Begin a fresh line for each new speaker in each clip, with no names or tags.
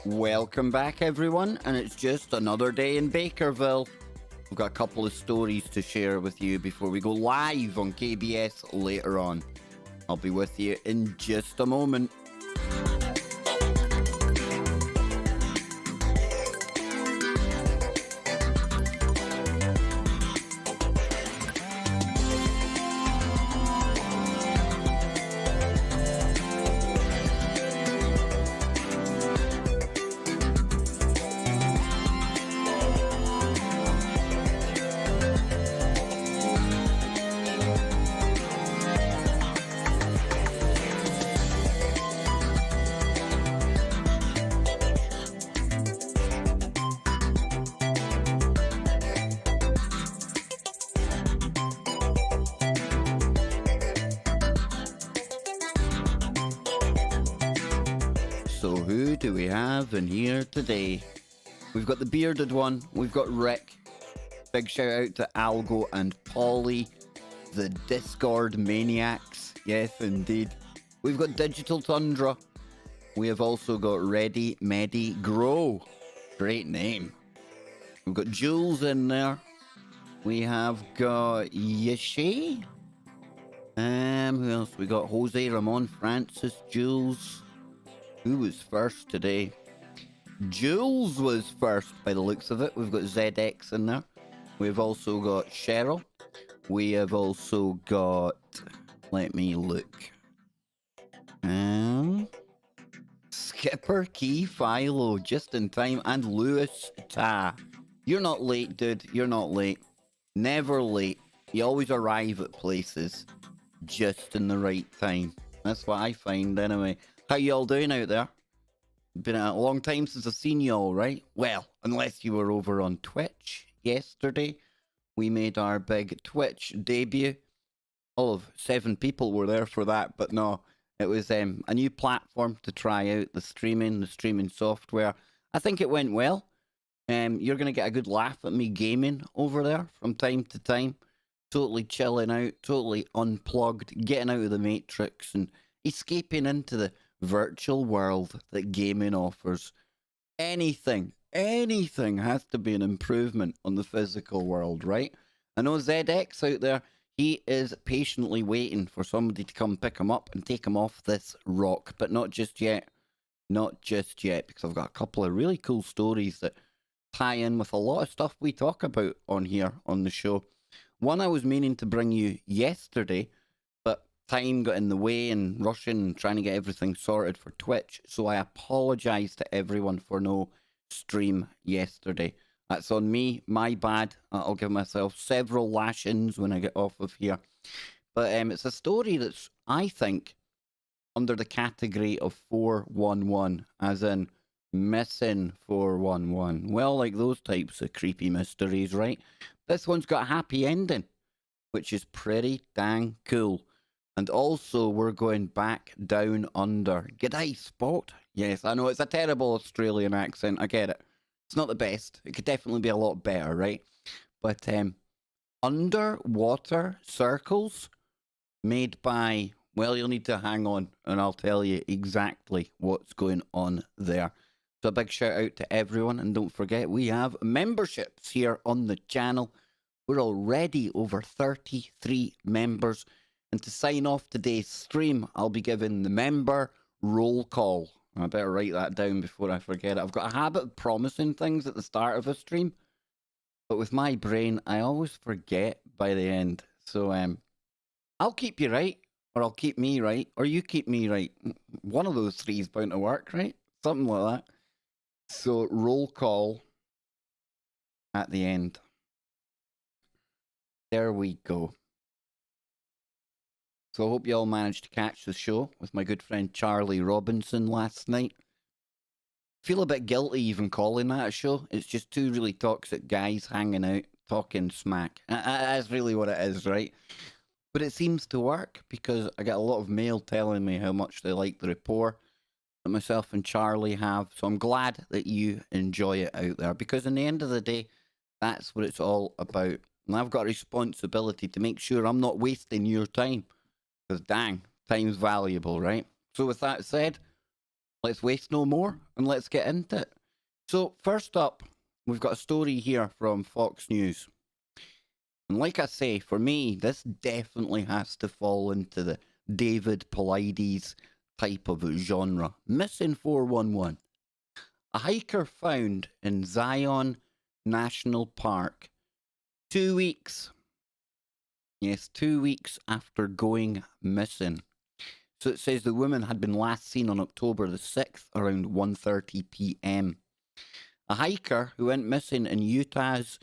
Welcome back, everyone, and it's just another day in Bakerville. We've got a couple of stories to share with you before we go live on KBS later on. I'll be with you in just a moment. So who do we have in here today? We've got the bearded one. We've got Rick. Big shout out to Algo and Polly, the Discord maniacs. Yes, indeed. We've got Digital Tundra. We have also got Ready, Medi, Grow. Great name. We've got Jules in there. We have got Yashi. Who else? We got Jose, Ramon, Francis, Jules. Who was first today? Jules was first by the looks of it. We've got ZX in there. We've also got Cheryl. We have also got... Let me look. Skipper, Key, Philo, just in time. And Lewis Ta. You're not late, dude. You're not late. Never late. You always arrive at places just in the right time. That's what I find anyway. How you all doing out there? Been a long time since I've seen you all, right? Well, unless you were over on Twitch yesterday. We made our big Twitch debut. All of 7 people were there for that, but no. It was a new platform to try out the streaming software. I think it went well. You're going to get a good laugh at me gaming over there from time to time. Totally chilling out, totally unplugged, getting out of the matrix and escaping into the virtual world that gaming offers. Anything has to be an improvement on the physical world, right? I know ZX out there, he is patiently waiting for somebody to come pick him up and take him off this rock, but not just yet. Not just yet, because I've got a couple of really cool stories that tie in with a lot of stuff we talk about on here on the show. One I was meaning to bring you yesterday, but time got in the way and rushing and trying to get everything sorted for Twitch. So I apologise to everyone for no stream yesterday. That's on me, my bad. I'll give myself several lashings when I get off of here. But it's a story that's, I think, under the category of 411, as in missing 411. Well, like those types of creepy mysteries, right? This one's got a happy ending, which is pretty dang cool. And also, we're going back down under. G'day, Spot. Yes, I know it's a terrible Australian accent. I get it. It's not the best. It could definitely be a lot better, right? But underwater circles made by, well, you'll need to hang on and I'll tell you exactly what's going on there. So a big shout out to everyone. And don't forget, we have memberships here on the channel. We're already over 33 members. And to sign off today's stream, I'll be giving the member roll call. I better write that down before I forget it. I've got a habit of promising things at the start of a stream, but with my brain, I always forget by the end. So I'll keep you right, or I'll keep me right, or you keep me right. One of those three is bound to work, right? Something like that. So roll call at the end. There we go. So I hope you all managed to catch the show with my good friend Charlie Robinson last night. Feel a bit guilty even calling that a show. It's just two really toxic guys hanging out, talking smack. That's really what it is, right? But it seems to work because I get a lot of mail telling me how much they like the rapport that myself and Charlie have. So I'm glad that you enjoy it out there because in the end of the day, that's what it's all about. And I've got a responsibility to make sure I'm not wasting your time. Because dang, time's valuable, right? So with that said, let's waste no more and let's get into it. So first up, we've got a story here from Fox News. And like I say, for me, this definitely has to fall into the David Paulides type of genre. Missing 411. A hiker found in Zion National Park 2 weeks. Yes, 2 weeks after going missing. So it says the woman had been last seen on October the 6th around 1:30 p.m. A hiker who went missing in Utah's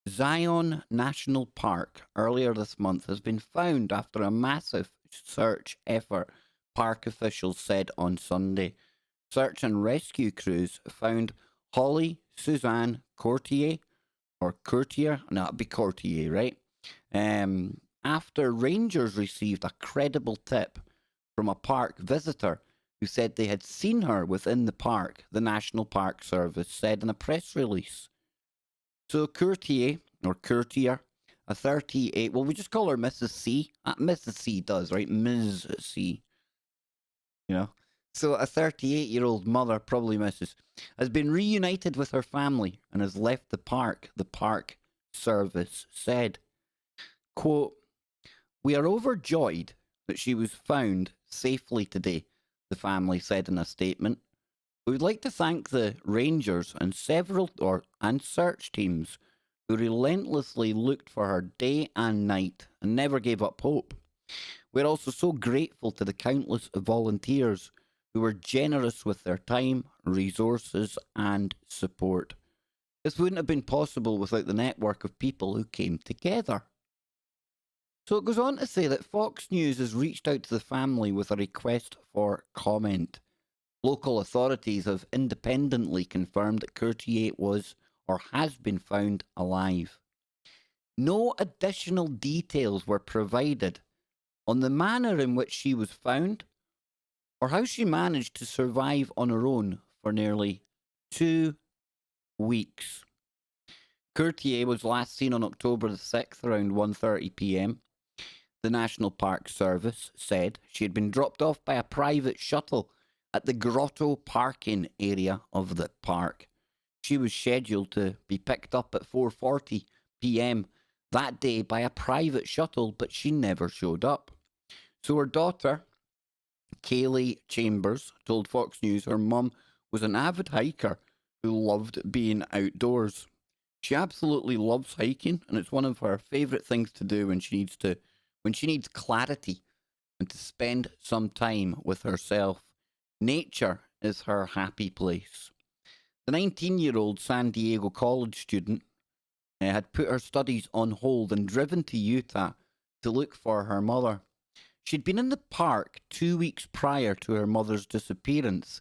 Zion National Park earlier this month has been found after a massive search effort, park officials said on Sunday. Search and rescue crews found Holly Suzanne Courtier, or Courtier, no, it'd be Courtier, right? After rangers received a credible tip from a park visitor who said they had seen her within the park, the National Park Service said in a press release. So Courtier, or Courtier, a 38, well, we just call her Mrs. C. Mrs. C does, right? Ms. C. You know? So a 38-year-old mother, probably Mrs., has been reunited with her family and has left the park service said. Quote, "We are overjoyed that she was found safely today," the family said in a statement. "We would like to thank the rangers and search teams who relentlessly looked for her day and night and never gave up hope. We're also so grateful to the countless volunteers who were generous with their time, resources, and support. This wouldn't have been possible without the network of people who came together." So it goes on to say that Fox News has reached out to the family with a request for comment. Local authorities have independently confirmed that Courtier was or has been found alive. No additional details were provided on the manner in which she was found or how she managed to survive on her own for nearly 2 weeks. Courtier was last seen on October the 6th around 1:30 p.m. The National Park Service said she had been dropped off by a private shuttle at the grotto parking area of the park. She was scheduled to be picked up at 4:40 p.m. that day by a private shuttle, but she never showed up. So her daughter, Kaylee Chambers, told Fox News her mum was an avid hiker who loved being outdoors. She absolutely loves hiking, and it's one of her favorite things to do when she needs clarity and to spend some time with herself. Nature is her happy place. The 19-year-old San Diego college student had put her studies on hold and driven to Utah to look for her mother. She'd been in the park 2 weeks prior to her mother's disappearance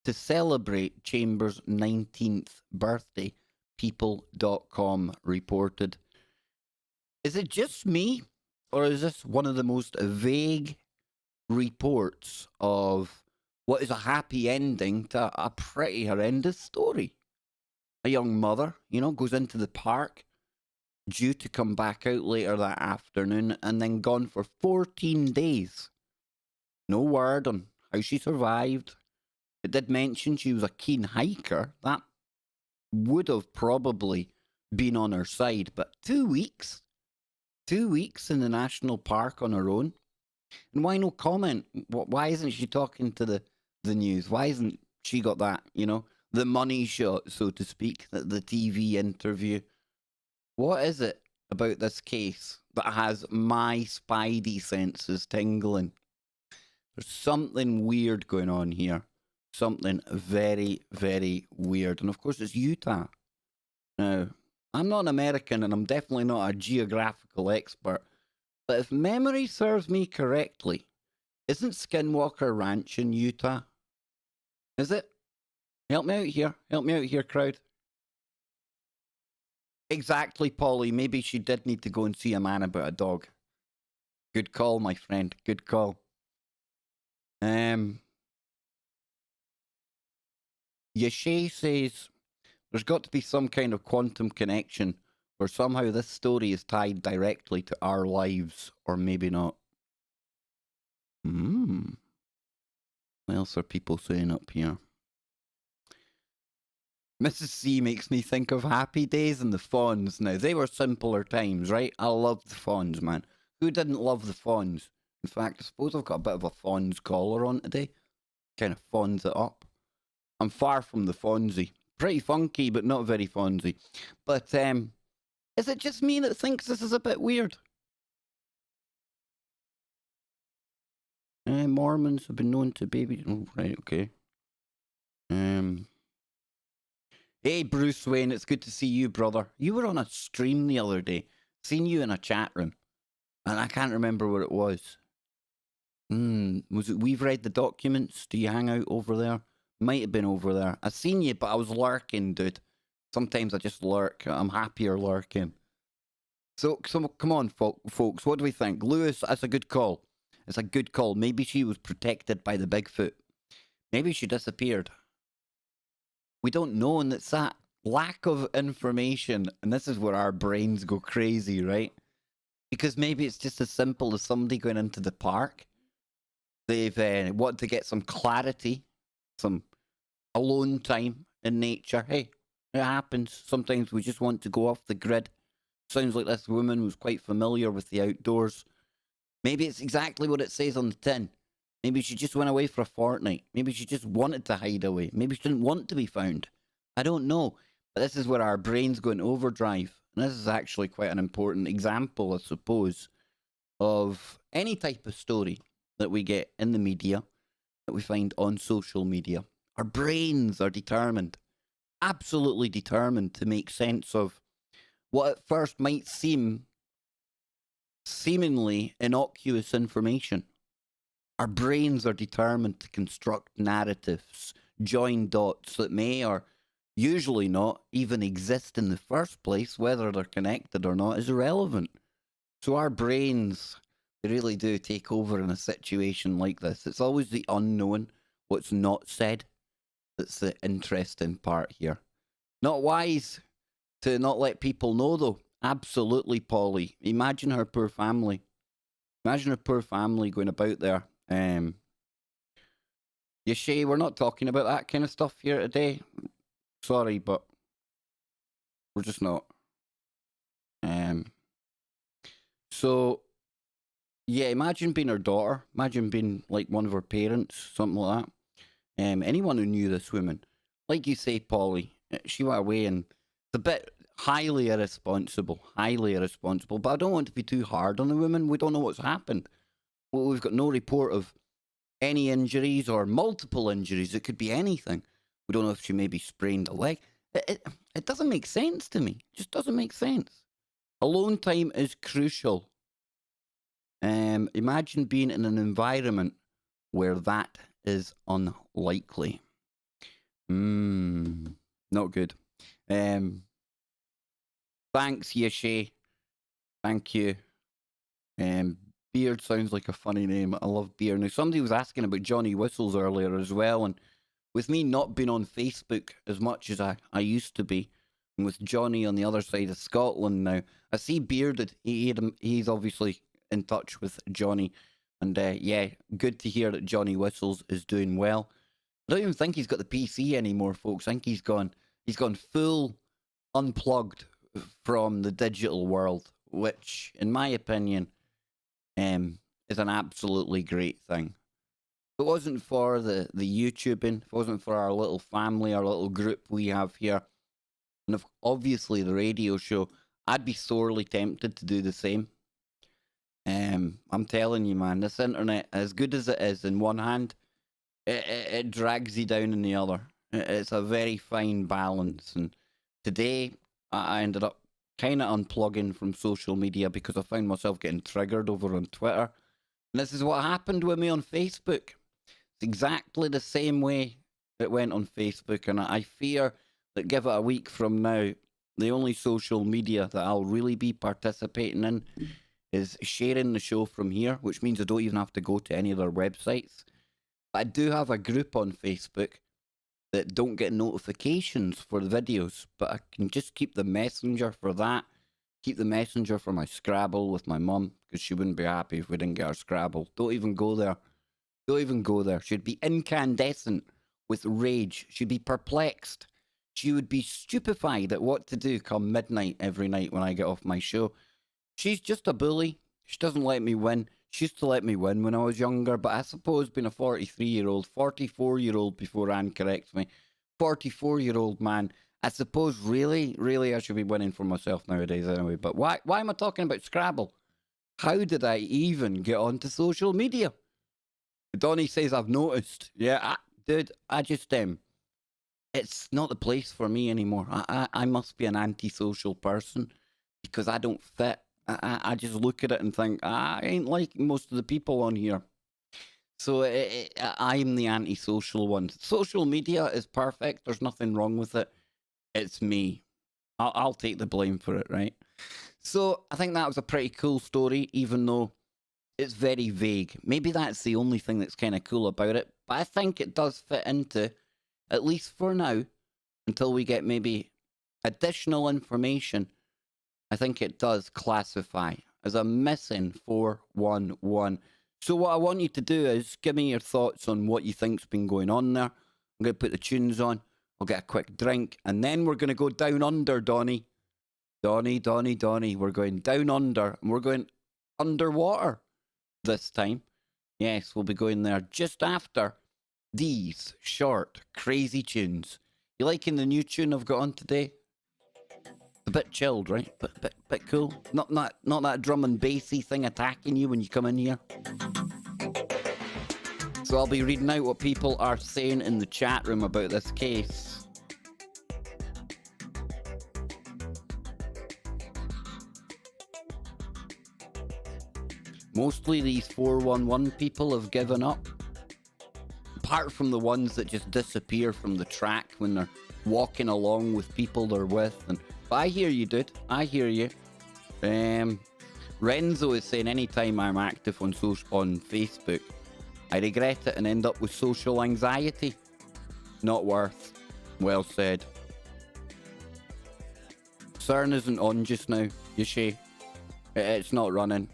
to celebrate Chambers' 19th birthday, People.com reported. Is it just me, or is this one of the most vague reports of what is a happy ending to a pretty horrendous story? A young mother, goes into the park, due to come back out later that afternoon, and then gone for 14 days. No word on how she survived. It did mention she was a keen hiker. That would have probably been on her side, but 2 weeks? 2 weeks in the national park on her own? And why no comment? Why isn't she talking to the news? Why hasn't she got that, the money shot, so to speak, the TV interview? What is it about this case that has my spidey senses tingling? There's something weird going on here. Something very, very weird. And of course, it's Utah. Now, I'm not an American and I'm definitely not a geographical expert, but if memory serves me correctly, isn't Skinwalker Ranch in Utah? Is it? Help me out here. Help me out here, crowd. Exactly, Polly. Maybe she did need to go and see a man about a dog. Good call, my friend. Good call. Yashay says there's got to be some kind of quantum connection where somehow this story is tied directly to our lives, or maybe not. What else are people saying up here? Mrs. C makes me think of Happy Days and the Fonz. Now, they were simpler times, right? I loved the Fonz, man. Who didn't love the Fonz? In fact, I suppose I've got a bit of a Fonz collar on today. Kind of Fonz it up. I'm far from the Fonzie. Pretty funky, but not very Fonzie. But, is it just me that thinks this is a bit weird? Mormons have been known to baby... Oh, right, okay. Hey, Bruce Wayne, it's good to see you, brother. You were on a stream the other day. Seen you in a chat room. And I can't remember what it was. Was it We've Read the Documents? Do you hang out over there? Might have been over there. I seen you, but I was lurking, dude. Sometimes I just lurk. I'm happier lurking. So come on, folks. What do we think? Lewis, that's a good call. It's a good call. Maybe she was protected by the Bigfoot. Maybe she disappeared. We don't know, and it's that lack of information, and this is where our brains go crazy, right? Because maybe it's just as simple as somebody going into the park. They've wanted to get some clarity, some alone time in nature. Hey, it happens. Sometimes we just want to go off the grid. Sounds like this woman was quite familiar with the outdoors. Maybe it's exactly what it says on the tin. Maybe she just went away for a fortnight. Maybe she just wanted to hide away. Maybe she didn't want to be found. I don't know. But this is where our brains go into overdrive. And this is actually quite an important example, I suppose, of any type of story that we get in the media, that we find on social media. Our brains are determined, absolutely determined, to make sense of what at first might seem seemingly innocuous information. Our brains are determined to construct narratives, join dots that may or usually not even exist in the first place. Whether they're connected or not is irrelevant. So our brains, they really do take over in a situation like this. It's always the unknown, what's not said, that's the interesting part here. Not wise to not let people know, though. Absolutely, Polly. Imagine her poor family. Imagine her poor family going about there. Yashay, we're not talking about that kind of stuff here today. Sorry, but we're just not. So, yeah, imagine being her daughter. Imagine being like one of her parents, something like that. Anyone who knew this woman. Like you say, Polly, she went away and it's a bit Highly irresponsible. Highly irresponsible. But I don't want to be too hard on the women. We don't know what's happened. Well, we've got no report of any injuries or multiple injuries. It could be anything. We don't know if she maybe sprained a leg. It doesn't make sense to me. It just doesn't make sense. Alone time is crucial. Imagine being in an environment where that is unlikely. Not good. Thanks, Yeshe. Thank you. Beard sounds like a funny name. I love Beard. Now, somebody was asking about Johnny Whistles earlier as well, and with me not being on Facebook as much as I used to be, and with Johnny on the other side of Scotland now, I see Bearded. He's obviously in touch with Johnny, and yeah, good to hear that Johnny Whistles is doing well. I don't even think he's got the PC anymore, folks. I think he's gone full unplugged from the digital world, which, in my opinion, is an absolutely great thing. If it wasn't for the YouTubing, if it wasn't for our little family, our little group we have here, and if obviously the radio show, I'd be sorely tempted to do the same. I'm telling you, man, this internet, as good as it is in one hand, it drags you down in the other. It's a very fine balance. And today, I ended up kind of unplugging from social media because I found myself getting triggered over on Twitter. And this is what happened with me on Facebook. It's exactly the same way it went on Facebook. And I fear that give it a week from now, the only social media that I'll really be participating in is sharing the show from here, which means I don't even have to go to any of their websites. But I do have a group on Facebook that don't get notifications for the videos, but I can just keep the messenger for that. Keep the messenger for my Scrabble with my mum, because she wouldn't be happy if we didn't get our Scrabble. Don't even go there. Don't even go there. She'd be incandescent with rage. She'd be perplexed. She would be stupefied at what to do come midnight every night when I get off my show. She's just a bully. She doesn't let me win. She used to let me win when I was younger, but I suppose being a 43-year-old, 44-year-old before Anne corrects me, 44-year-old man, I suppose really I should be winning for myself nowadays anyway. But why am I talking about Scrabble? How did I even get onto social media? Donnie says I've noticed. Yeah, dude, I just, it's not the place for me anymore. I must be an antisocial person because I don't fit. I just look at it and think, I ain't like most of the people on here. So I'm the antisocial one. Social media is perfect. There's nothing wrong with it. It's me. I'll take the blame for it, right? So I think that was a pretty cool story, even though it's very vague. Maybe that's the only thing that's kind of cool about it. But I think it does fit into, at least for now, until we get maybe additional information, I think it does classify as a missing 411. So what I want you to do is give me your thoughts on what you think's been going on there. I'm going to put the tunes on. I'll get a quick drink. And then we're going to go down under, Donnie. Donnie. We're going down under. And we're going underwater this time. Yes, we'll be going there just after these short, crazy tunes. You liking the new tune I've got on today? A bit chilled, right? Bit cool. Not that drum and bassy thing attacking you when you come in here. So I'll be reading out what people are saying in the chat room about this case. Mostly these 411 people have given up. Apart from the ones that just disappear from the track when they're walking along with people they're with. But I hear you, dude. I hear you. Renzo is saying anytime I'm active on Facebook, I regret it and end up with social anxiety. Not worth. Well said. CERN isn't on just now, Yeshe. It's not running.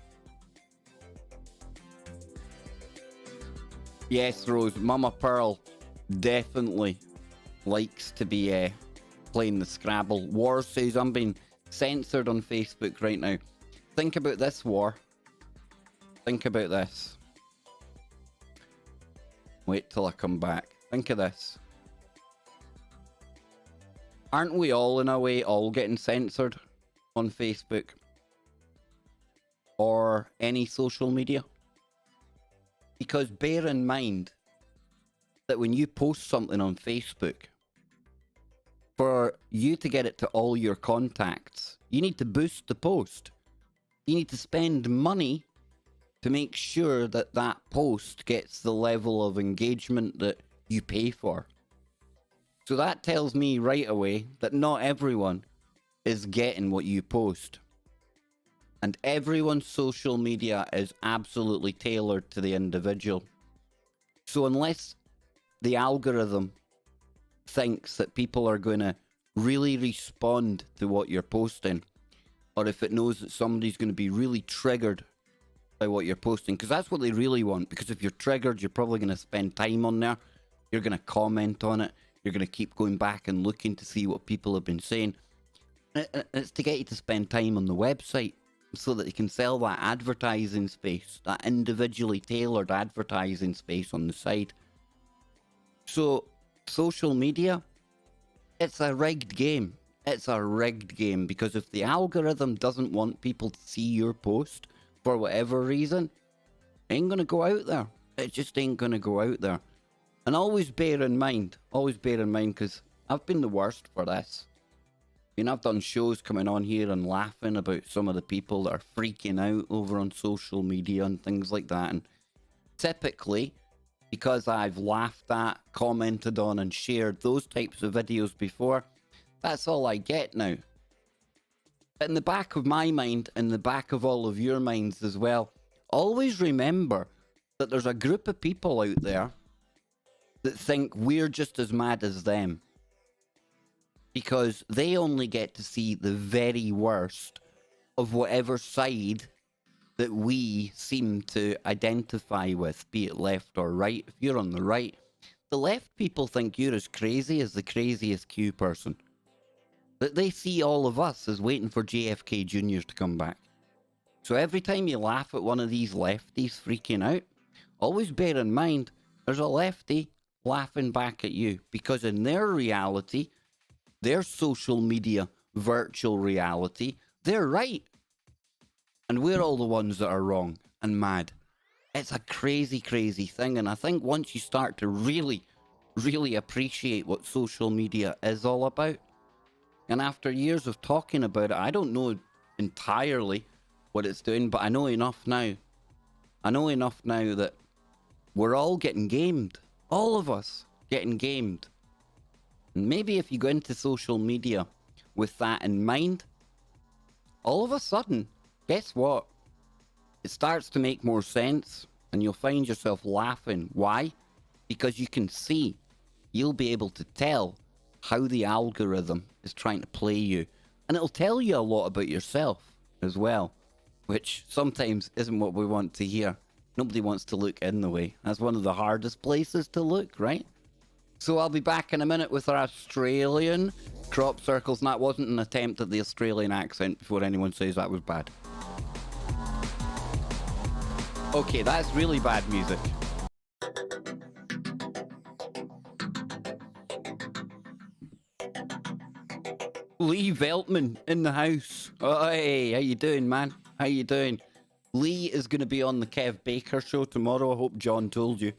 Yes, Rose. Mama Pearl definitely likes to be playing the Scrabble. War says I'm being censored on Facebook right now. Think about this, War. Think about this. Wait till I come back. Think of this. Aren't we all, in a way, all getting censored on Facebook or any social media? Because bear in mind that when you post something on Facebook, for you to get it to all your contacts, you need to boost the post. You need to spend money to make sure that that post gets the level of engagement that you pay for. So that tells me right away that not everyone is getting what you post. And everyone's social media is absolutely tailored to the individual. So unless the algorithm thinks that people are going to really respond to what you're posting, or if it knows that somebody's going to be really triggered by what you're posting, because that's what they really want. Because if you're triggered, you're probably going to spend time on there, you're going to comment on it, you're going to keep going back and looking to see what people have been saying. It's to get you to spend time on the website so that you can sell that advertising space, that individually tailored advertising space on the side. So social media, it's a rigged game. It's a rigged game, because if the algorithm doesn't want people to see your post for whatever reason, it ain't going to go out there. It just ain't going to go out there. And always bear in mind, because I've been the worst for this. I mean, I've done shows coming on here and laughing about some of the people that are freaking out over on social media and things like that. And typically, because I've laughed at, commented on, and shared those types of videos before, that's all I get now. In the back of my mind, in the back of all of your minds as well, always remember that there's a group of people out there that think we're just as mad as them, because they only get to see the very worst of whatever side that we seem to identify with, be it left or right. If you're on the right, the left people think you're as crazy as the craziest Q person. That they see all of us as waiting for JFK Jr. to come back. So every time you laugh at one of these lefties freaking out, always bear in mind there's a lefty laughing back at you, because in their reality, their social media virtual reality, they're right. And we're all the ones that are wrong and mad. It's a crazy, crazy thing. And I think once you start to really, really appreciate what social media is all about, and after years of talking about it, I don't know entirely what it's doing, but I know enough now. I know enough now that we're all getting gamed. All of us getting gamed. And maybe if you go into social media with that in mind, all of a sudden, guess what? It starts to make more sense, and you'll find yourself laughing. Why? Because you can see, you'll be able to tell how the algorithm is trying to play you. And it'll tell you a lot about yourself as well, which sometimes isn't what we want to hear. Nobody wants to look in the way. That's one of the hardest places to look, right? So I'll be back in a minute with our Australian crop circles, and that wasn't an attempt at the Australian accent before anyone says that was bad. Okay, that's really bad music. Lee Veltman in the house. Oh, hey, how you doing, man? How you doing? Lee is going to be on the Kev Baker show tomorrow. I hope John told you.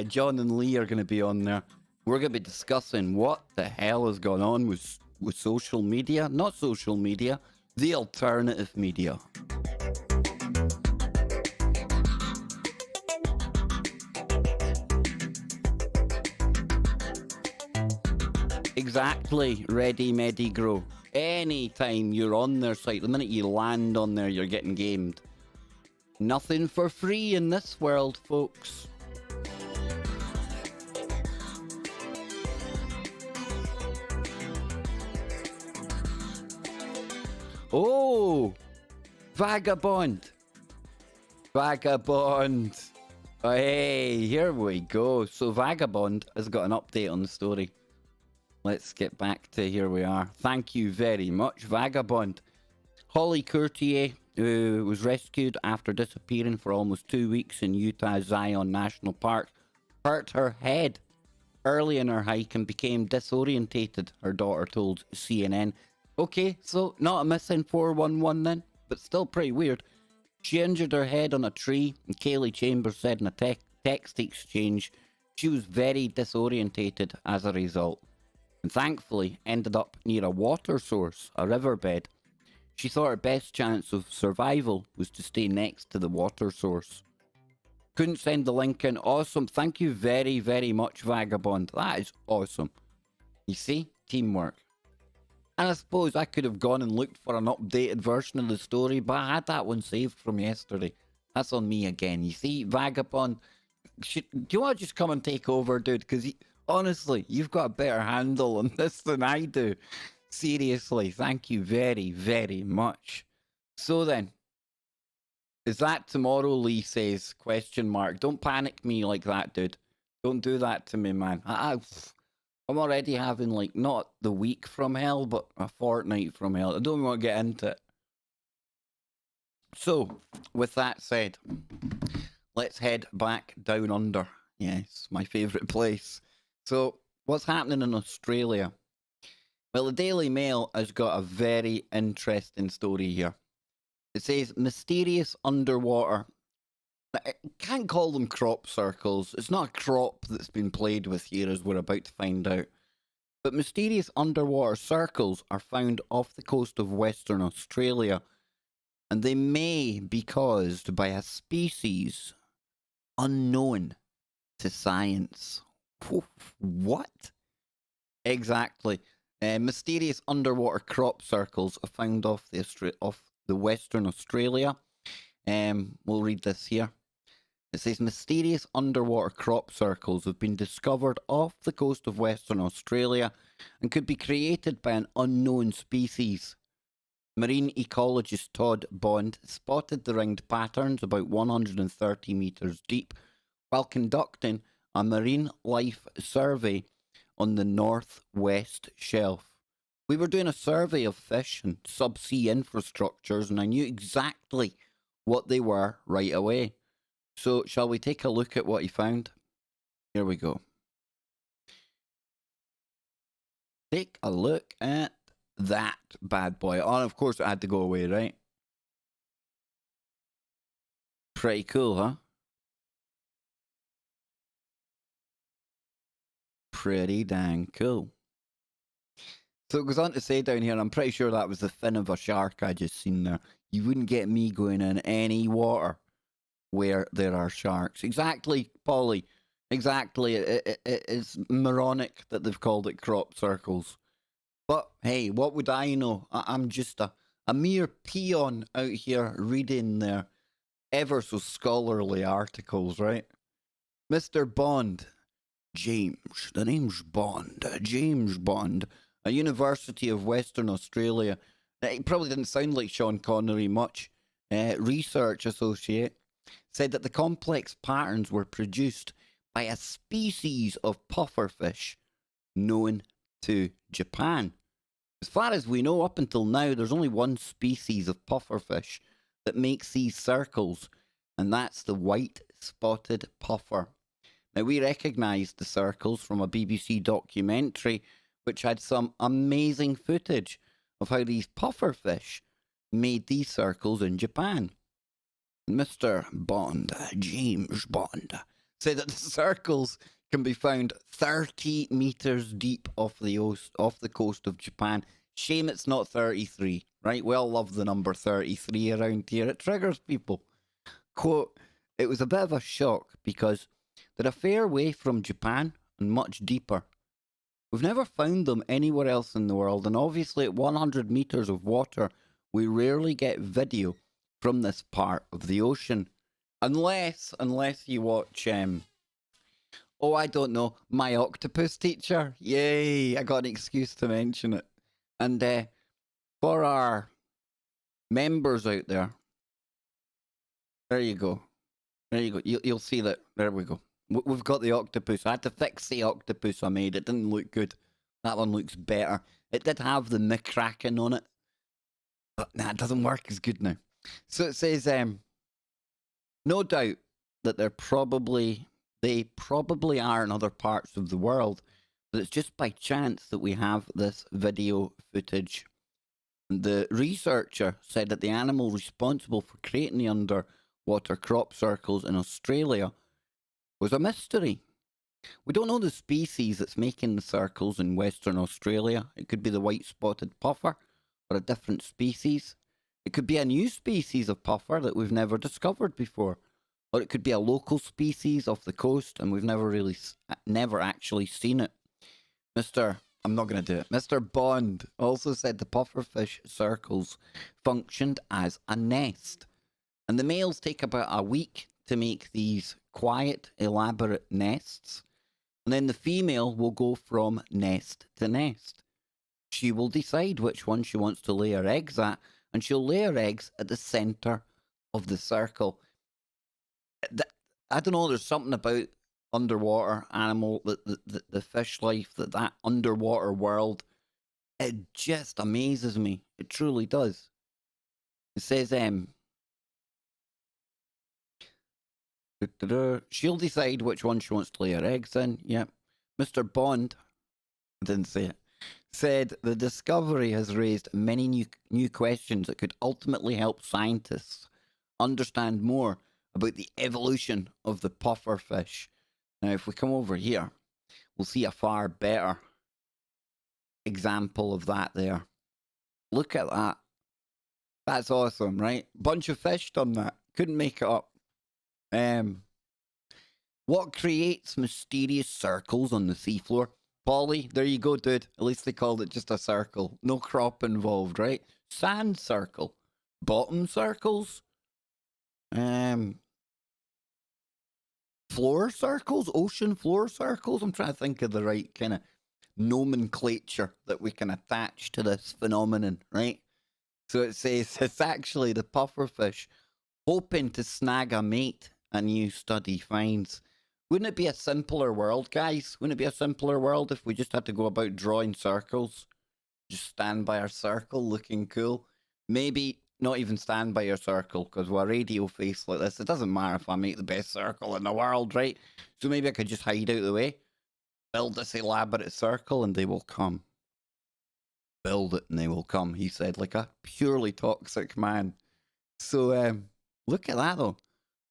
John and Lee are going to be on there. We're going to be discussing what the hell has gone on with social media. Not social media, the alternative media. Exactly, Ready, Medi, Grow. Anytime you're on their site, the minute you land on there, you're getting gamed. Nothing for free in this world, folks. Oh, Vagabond. Vagabond. Oh, hey, here we go. So Vagabond has got an update on the story. Let's get back to here we are. Thank you very much, Vagabond. Holly Courtier, who was rescued after disappearing for almost 2 weeks in Utah's Zion National Park, hurt her head early in her hike and became disorientated, her daughter told CNN. Okay, so not a missing 411 then, but still pretty weird. She injured her head on a tree, and Kaylee Chambers said in a text exchange she was very disorientated as a result, and thankfully ended up near a water source, a riverbed. She thought her best chance of survival was to stay next to the water source. Couldn't send the link in. Awesome. Thank you very, very much, Vagabond. That is awesome. You see? Teamwork. And I suppose I could have gone and looked for an updated version of the story, but I had that one saved from yesterday. That's on me again. You see, Vagabond, do you want to just come and take over, dude? Because honestly, you've got a better handle on this than I do. Seriously, thank you very, very much. So then, is that tomorrow, Lee says, question mark. Don't panic me like that, dude. Don't do that to me, man. I'm already having, like, not the week from hell, but a fortnight from hell. I don't even want to get into it. So, with that said, let's head back down under. Yes, my favourite place. So, what's happening in Australia? Well, the Daily Mail has got a very interesting story here. It says, mysterious underwater. I can't call them crop circles. It's not a crop that's been played with here, as we're about to find out. But mysterious underwater circles are found off the coast of Western Australia, and they may be caused by a species unknown to science. What? Exactly. Mysterious underwater crop circles are found off the Western Australia. We'll read this here. It says, mysterious underwater crop circles have been discovered off the coast of Western Australia and could be created by an unknown species. Marine ecologist Todd Bond spotted the ringed patterns about 130 metres deep while conducting a marine life survey on the northwest shelf. We were doing a survey of fish and subsea infrastructures, and I knew exactly what they were right away. So, shall we take a look at what he found? Here we go. Take a look at that bad boy. Oh, of course it had to go away, right? Pretty cool, huh? Pretty dang cool. So it goes on to say down here, I'm pretty sure that was the fin of a shark I just seen there. You wouldn't get me going in any water where there are sharks. Exactly, Polly. Exactly. It's moronic that they've called it crop circles. But hey, what would I know? I'm just a mere peon out here reading their ever so scholarly articles, right? Mr. Bond. James. The name's Bond. James Bond. A University of Western Australia. It probably didn't sound like Sean Connery much. Research associate said that the complex patterns were produced by a species of pufferfish known to Japan. As far as we know, up until now, there's only one species of pufferfish that makes these circles, and that's the white-spotted puffer. Now, we recognised the circles from a BBC documentary which had some amazing footage of how these pufferfish made these circles in Japan. Mr. Bond, James Bond, said that the circles can be found 30 metres deep off the coast of Japan. Shame it's not 33, right? We all love the number 33 around here. It triggers people. Quote, it was a bit of a shock because they're a fair way from Japan and much deeper. We've never found them anywhere else in the world, and obviously at 100 metres of water, we rarely get video from this part of the ocean. Unless you watch, oh, I don't know, My Octopus Teacher. Yay, I got an excuse to mention it. And for our members out there, there you go. There you go. You'll see that. There we go. We've got the octopus. I had to fix the octopus I made. It didn't look good. That one looks better. It did have the McCracken on it. But nah, it doesn't work as good now. So it says, no doubt that they're probably They probably are in other parts of the world, but it's just by chance that we have this video footage. The researcher said that the animal responsible for creating the underwater crop circles in Australia was a mystery. We don't know the species that's making the circles in Western Australia. It could be the white-spotted puffer or a different species. It could be a new species of puffer that we've never discovered before. Or it could be a local species off the coast and we've never actually seen it. I'm not going to do it. Mr. Bond also said the pufferfish circles functioned as a nest. And the males take about a week to make these quiet, elaborate nests. And then the female will go from nest to nest. She will decide which one she wants to lay her eggs at, and she'll lay her eggs at the center of the circle. I don't know, there's something about underwater animal, the fish life, that underwater world. It just amazes me. It truly does. It says, she'll decide which one she wants to lay her eggs in. Yep. Mr. Bond, I didn't say it, said the discovery has raised many new questions that could ultimately help scientists understand more about the evolution of the pufferfish. Now, if we come over here, we'll see a far better example of that there. Look at that. That's awesome, right? Bunch of fish done that. Couldn't make it up. What creates mysterious circles on the seafloor? Polly, there you go, dude. At least they called it just a circle. No crop involved, right? Sand circle. Bottom circles. Floor circles? Ocean floor circles? I'm trying to think of the right kind of nomenclature that we can attach to this phenomenon, right? So it says it's actually the pufferfish hoping to snag a mate, a new study finds. Wouldn't it be a simpler world, guys? Wouldn't it be a simpler world if we just had to go about drawing circles? Just stand by our circle looking cool. Maybe not even stand by your circle, because with a radio face like this, it doesn't matter if I make the best circle in the world, right? So maybe I could just hide out the way, build this elaborate circle, and they will come. Build it and they will come, he said, like a purely toxic man. So look at that though.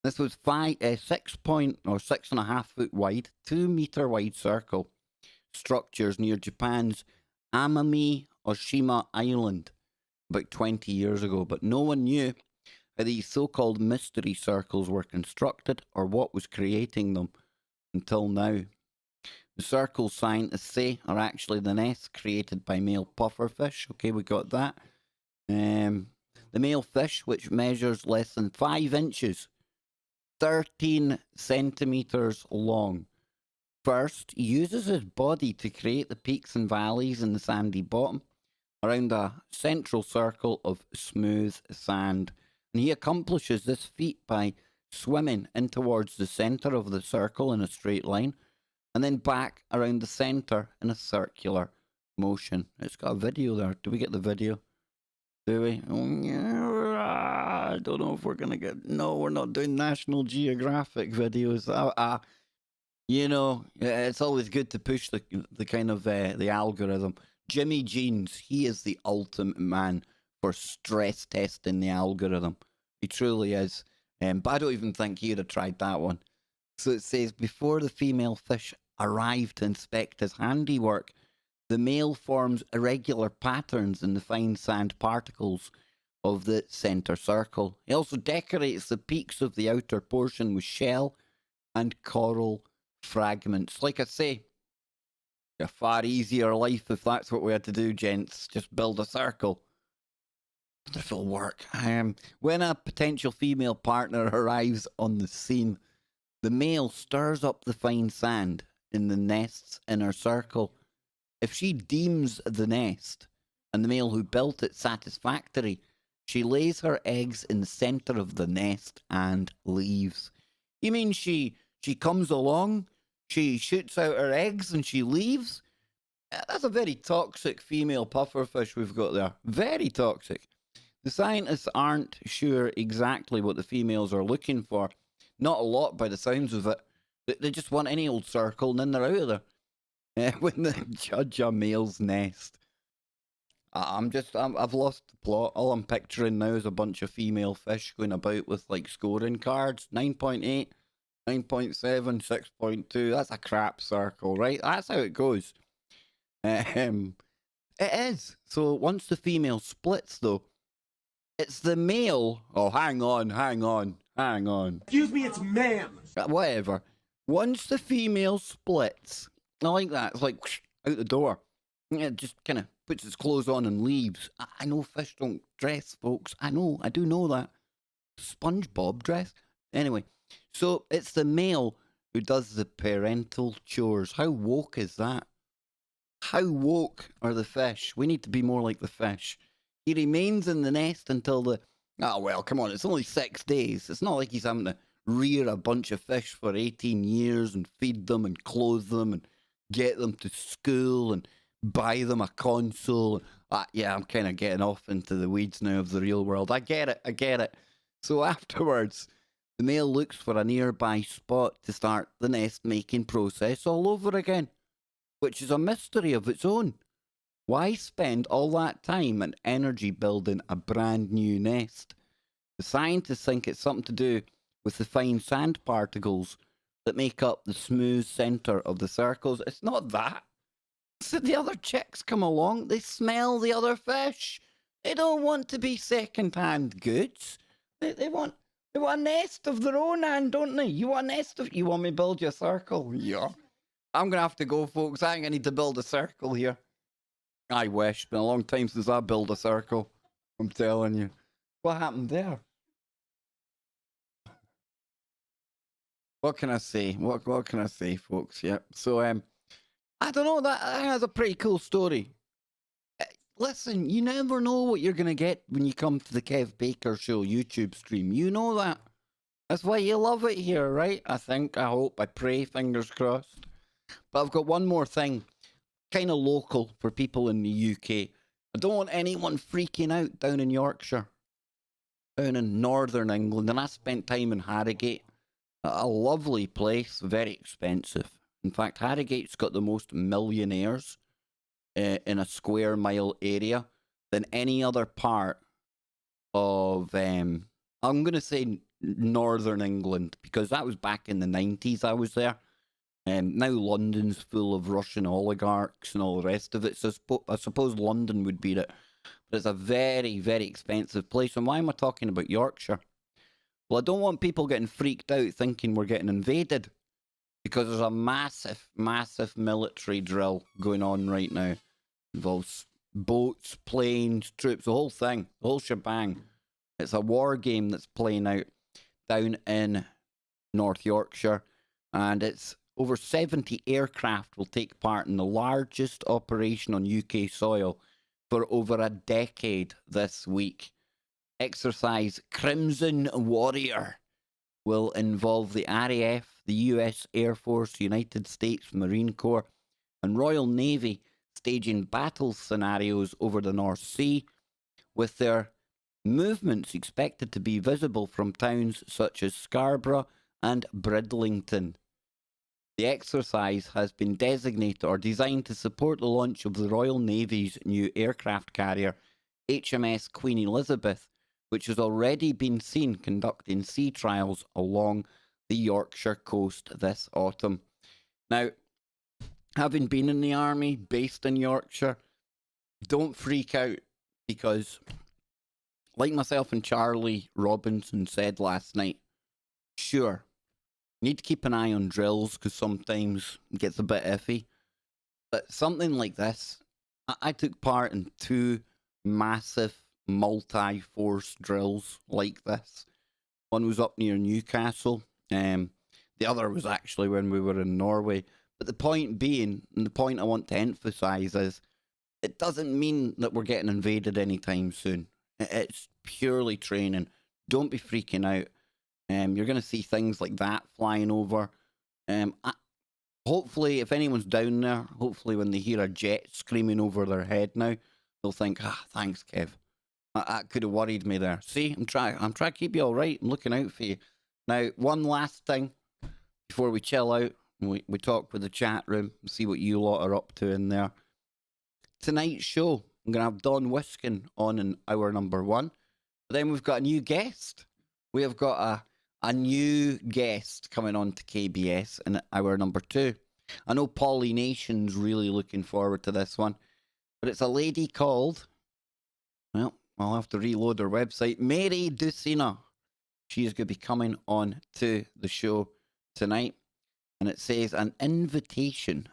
This was 6.5 foot wide, 2 meter wide circle structures near Japan's Amami Oshima Island about 20 years ago, but no one knew how these so-called mystery circles were constructed or what was creating them until now. The circles, scientists say, are actually the nests created by male pufferfish. Okay, we got that. The male fish, which measures less than 5 inches, 13 centimeters long, first uses his body to create the peaks and valleys in the sandy bottom around a central circle of smooth sand. And he accomplishes this feat by swimming in towards the center of the circle in a straight line, and then back around the center in a circular motion. It's got a video there. Do we get the video? Do we? Oh, yeah. I don't know if we're going to get... No, we're not doing National Geographic videos. You know, it's always good to push the kind of the algorithm. Jimmy Jeans, he is the ultimate man for stress testing the algorithm. He truly is. But I don't even think he'd have tried that one. So it says, before the female fish arrive to inspect his handiwork, the male forms irregular patterns in the fine sand particles of the center circle. He also decorates the peaks of the outer portion with shell and coral fragments. Like I say, a far easier life if that's what we had to do, gents. Just build a circle. If it'll work. When a potential female partner arrives on the scene, the male stirs up the fine sand in the nest's inner circle. If she deems the nest and the male who built it satisfactory, she lays her eggs in the center of the nest and leaves. You mean she comes along, she shoots out her eggs and she leaves? That's a very toxic female pufferfish we've got there. Very toxic. The scientists aren't sure exactly what the females are looking for. Not a lot by the sounds of it. They just want any old circle and then they're out of there. When they judge a male's nest. I've lost the plot. All I'm picturing now is a bunch of female fish going about with like scoring cards. 9.8, 9.7, 6.2. That's a crap circle, right? That's how it goes. It is. So once the female splits, though, it's the male. Oh, hang on.
Excuse me, it's ma'am.
Whatever. Once the female splits, I like that. It's like whoosh, out the door. Yeah, it just kind of puts its clothes on and leaves. I know fish don't dress, folks. I do know that. SpongeBob dress. Anyway, so it's the male who does the parental chores. How woke is that? How woke are the fish? We need to be more like the fish. He remains in the nest until the... Oh, well, come on. It's only 6 days. It's not like he's having to rear a bunch of fish for 18 years and feed them and clothe them and get them to school and buy them a console. Yeah, I'm kind of getting off into the weeds now of the real world. I get it. So afterwards, the male looks for a nearby spot to start the nest making process all over again, which is a mystery of its own. Why spend all that time and energy building a brand new nest? The scientists think it's something to do with the fine sand particles that make up the smooth center of the circles. It's not that. So the other chicks come along, they smell the other fish. They don't want to be second-hand goods. They want a nest of their own, and don't they? You want me to build you a circle? Yeah. I'm gonna have to go, folks. I think I need to build a circle here. I wish. Been a long time since I built a circle. I'm telling you. What happened there? What can I say? What can I say, folks? Yeah. So I don't know. That's a pretty cool story. Listen, you never know what you're gonna get when you come to the Kev Baker Show YouTube stream. You know that. That's why you love it here, right? I think, I hope, I pray, fingers crossed. But I've got one more thing, kind of local for people in the UK. I don't want anyone freaking out down in Yorkshire, down in northern England. And I spent time in Harrogate, a lovely place, very expensive. In fact, Harrogate's got the most millionaires in a square mile area than any other part of, I'm going to say northern England, because that was back in the 90s I was there. Now London's full of Russian oligarchs and all the rest of it, so I suppose London would be it. But it's a very, very expensive place. And why am I talking about Yorkshire? Well, I don't want people getting freaked out thinking we're getting invaded, because there's a massive, massive military drill going on right now. Involves boats, planes, troops, the whole thing, the whole shebang. It's a war game that's playing out down in North Yorkshire, and it's over 70 aircraft will take part in the largest operation on UK soil for over a decade this week. Exercise Crimson Warrior will involve the RAF, the US Air Force, United States Marine Corps, and Royal Navy staging battle scenarios over the North Sea, with their movements expected to be visible from towns such as Scarborough and Bridlington. The exercise has been designated or designed to support the launch of the Royal Navy's new aircraft carrier, HMS Queen Elizabeth, which has already been seen conducting sea trials along the Yorkshire coast this autumn. Now, having been in the army, based in Yorkshire, don't freak out, because, like myself and Charlie Robinson said last night, sure, you need to keep an eye on drills, because sometimes it gets a bit iffy. But something like this, I took part in 2 massive multi-force drills like this. One was up near Newcastle. The other was actually when we were in Norway. But the point being, and the point I want to emphasize is, it doesn't mean that we're getting invaded anytime soon. It's purely training. Don't be freaking out. You're going to see things like that flying over. Hopefully, if anyone's down there, hopefully when they hear a jet screaming over their head now, they'll think, thanks, Kev. That could have worried me there. See, I'm trying to keep you all right. I'm looking out for you. Now, one last thing. before we chill out, we talk with the chat room, see what you lot are up to in there. Tonight's show, I'm going to have Don Wiskin on in hour number 1. But then we've got a new guest. We have got a new guest coming on to KBS in hour number 2. I know Polly Nation's really looking forward to this one. But it's a lady called, well, I'll have to reload her website, Mary Ducina. She is going to be coming on to the show tonight. And it says an invitation.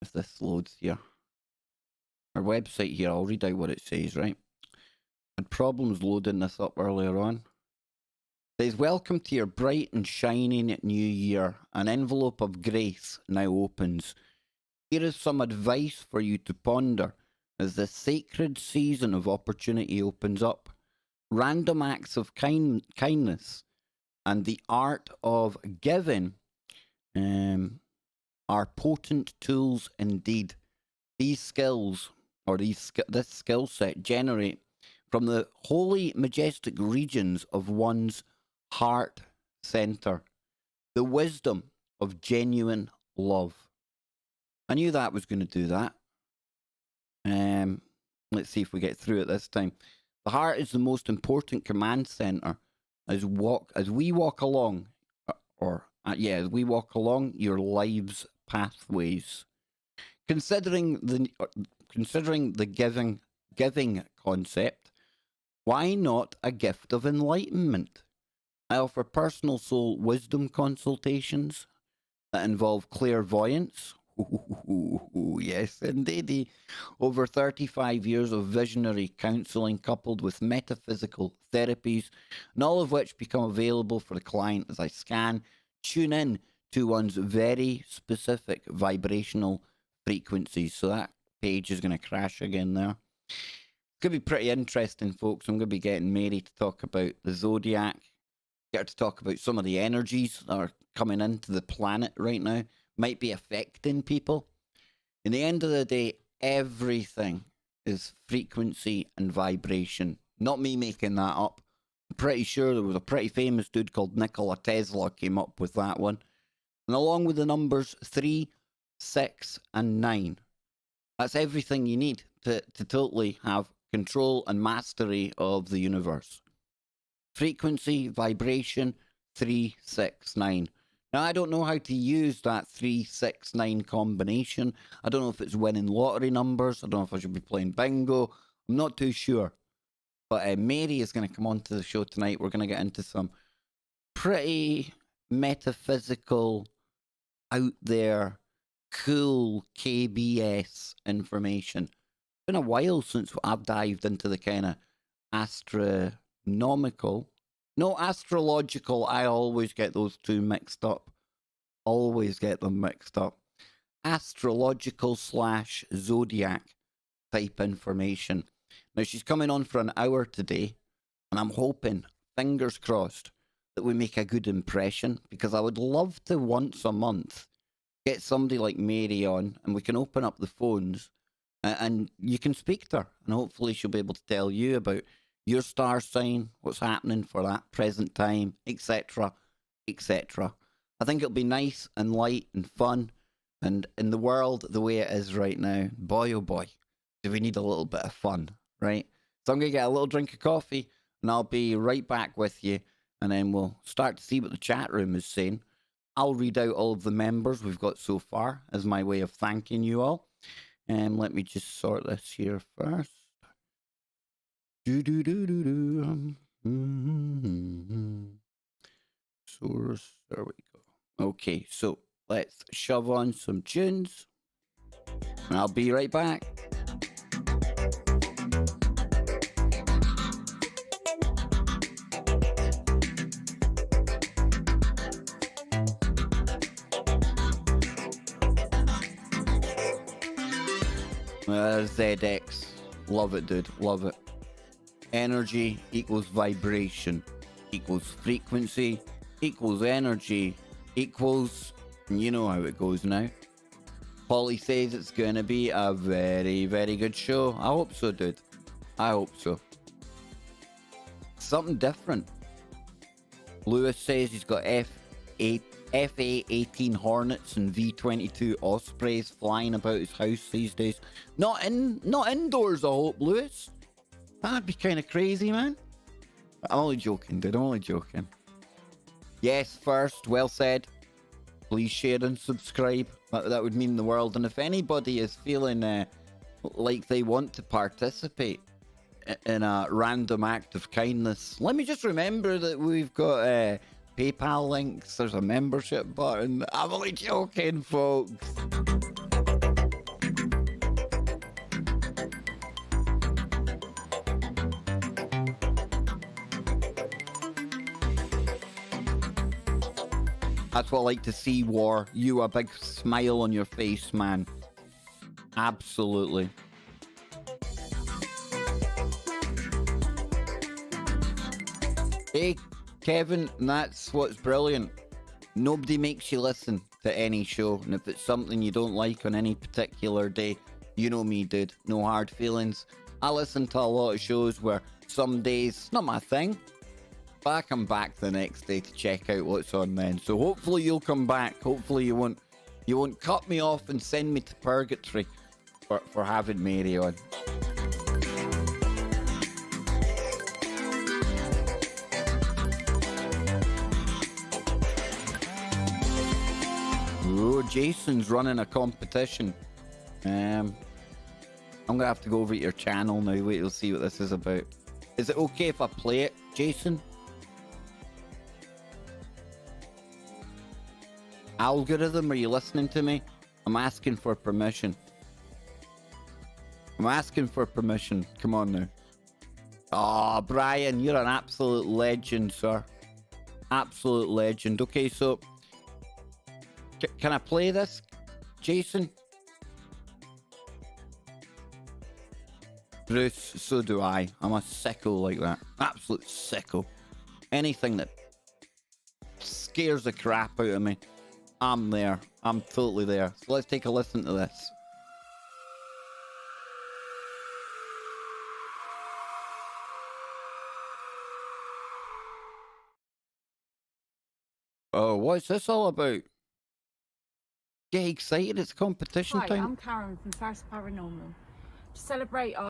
If this loads here. Our website here, I'll read out what it says, right? Had problems loading this up earlier on. It says, welcome to your bright and shining new year. An envelope of grace now opens. Here is some advice for you to ponder as the sacred season of opportunity opens up. Random acts of kindness and the art of giving are potent tools indeed. These skills, or this skill set, generate from the holy, majestic regions of one's heart center the wisdom of genuine love. I knew that was going to do that. Let's see if we get through it this time. The heart is the most important command center as we walk along your life's pathways. Considering the giving concept, why not a gift of enlightenment? I offer personal soul wisdom consultations that involve clairvoyance. Ooh, yes, indeed. Over 35 years of visionary counseling coupled with metaphysical therapies, and all of which become available for the client as I tune in to one's very specific vibrational frequencies. So that page is going to crash again there. It's going to be pretty interesting, folks. I'm going to be getting Mary to talk about the zodiac, get her to talk about some of the energies that are coming into the planet right now, might be affecting people. In the end of the day, everything is frequency and vibration. Not me making that up. I'm pretty sure there was a pretty famous dude called Nikola Tesla came up with that one. And along with the numbers 3, 6, and 9, that's everything you need to totally have control and mastery of the universe. Frequency, vibration, 3, 6, 9. Now, I don't know how to use that 3, 6, 9 combination. I don't know if it's winning lottery numbers. I don't know if I should be playing bingo. I'm not too sure. But Mary is going to come on to the show tonight. We're going to get into some pretty metaphysical, out there, cool KBS information. It's been a while since I've dived into the kind of astronomical. No, astrological. I always get those two mixed up. Always get them mixed up. Astrological / zodiac type information. Now, she's coming on for an hour today, and I'm hoping, fingers crossed, that we make a good impression, because I would love to once a month get somebody like Mary on, and we can open up the phones, and you can speak to her, and hopefully she'll be able to tell you about your star sign, what's happening for that present time, etc., etc. I think it'll be nice and light and fun, and in the world the way it is right now, boy oh boy, do we need a little bit of fun, right? So I'm going to get a little drink of coffee, and I'll be right back with you, and then we'll start to see what the chat room is saying. I'll read out all of the members we've got so far as my way of thanking you all. Let me just sort this here first. Source, there we go. Okay, so let's shove on some tunes, and I'll be right back. ZX, love it, dude, love it. Energy equals vibration equals frequency equals energy equals, you know how it goes now. Polly says it's going to be a very, very good show. I hope so, dude. I hope so. Something different. Lewis says he's got FA-18 Hornets and V-22 Ospreys flying about his house these days. Not indoors, I hope, Lewis. That'd be kind of crazy, man. I'm only joking, dude. I'm only joking. Yes, first, well said. Please share and subscribe. That would mean the world. And if anybody is feeling like they want to participate in a random act of kindness, let me just remember that we've got PayPal links. There's a membership button. I'm only joking, folks. That's what I like to see, War. You, a big smile on your face, man. Absolutely. Hey, Kevin, that's what's brilliant. Nobody makes you listen to any show, and if it's something you don't like on any particular day, you know me, dude. No hard feelings. I listen to a lot of shows where some days, not my thing, but I come back the next day to check out what's on then. So hopefully you'll come back. Hopefully you won't cut me off and send me to purgatory for having Mary on. Oh, Jason's running a competition. I'm gonna have to go over to your channel now. Wait, we'll see what this is about. Is it okay if I play it, Jason? Algorithm, are you listening to me? I'm asking for permission. I'm asking for permission. Come on now. Oh, Brian, you're an absolute legend, sir. Absolute legend. Okay, so can I play this, Jason? Bruce, so do I. I'm a sicko like that. Absolute sicko. Anything that scares the crap out of me, I'm there. I'm totally there. So let's take a listen to this. Oh, what's this all about? Get excited, it's competition time.
Hi, I'm Karen from First Paranormal. To celebrate our...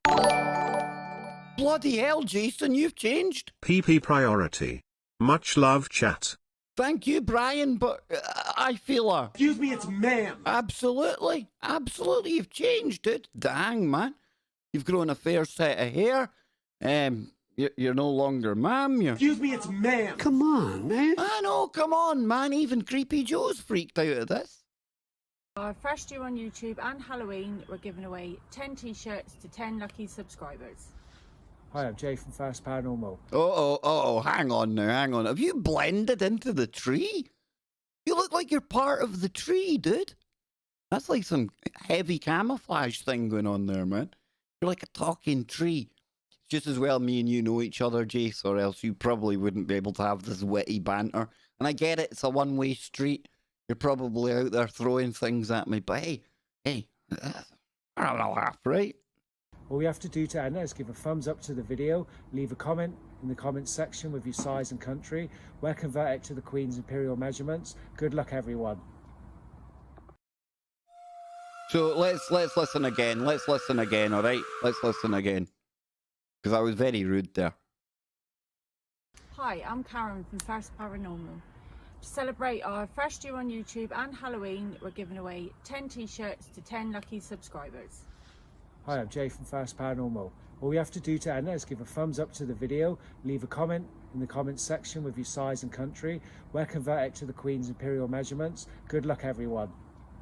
Bloody hell, Jason, you've changed.
PP priority. Much love, chat.
Thank you, Brian, but I feel a...
Excuse me, it's ma'am.
Absolutely. Absolutely, you've changed, dude. Dang, man. You've grown a fair set of hair. You're no longer ma'am.
Excuse me, it's ma'am.
Come on, man.
I know, come on, man. Even Creepy Joe's freaked out of this.
Our first year on YouTube and Halloween, we're giving away 10 t-shirts to 10 lucky subscribers.
Hi, I'm Jay from First Paranormal.
Hang on now, hang on. Have you blended into the tree? You look like you're part of the tree, dude. That's like some heavy camouflage thing going on there, man. You're like a talking tree. It's just as well me and you know each other, Jace, or else you probably wouldn't be able to have this witty banter. And I get it, it's a one-way street. You're probably out there throwing things at me, but hey, I don't know half, right?
All you have to do to enter is give a thumbs up to the video, leave a comment in the comments section with your size and country. We'll convert it to the Queen's Imperial measurements. Good luck, everyone.
So let's listen again. Let's listen again, all right? Let's listen again. Because I was very rude there.
Hi, I'm Karen from First Paranormal. To celebrate our first year on YouTube and Halloween, we're giving away 10 t-shirts to 10 lucky subscribers.
Hi, I'm Jay from First Paranormal. All you have to do to enter is give a thumbs up to the video, leave a comment in the comments section with your size and country. We'll convert it to the Queen's Imperial measurements. Good luck, everyone.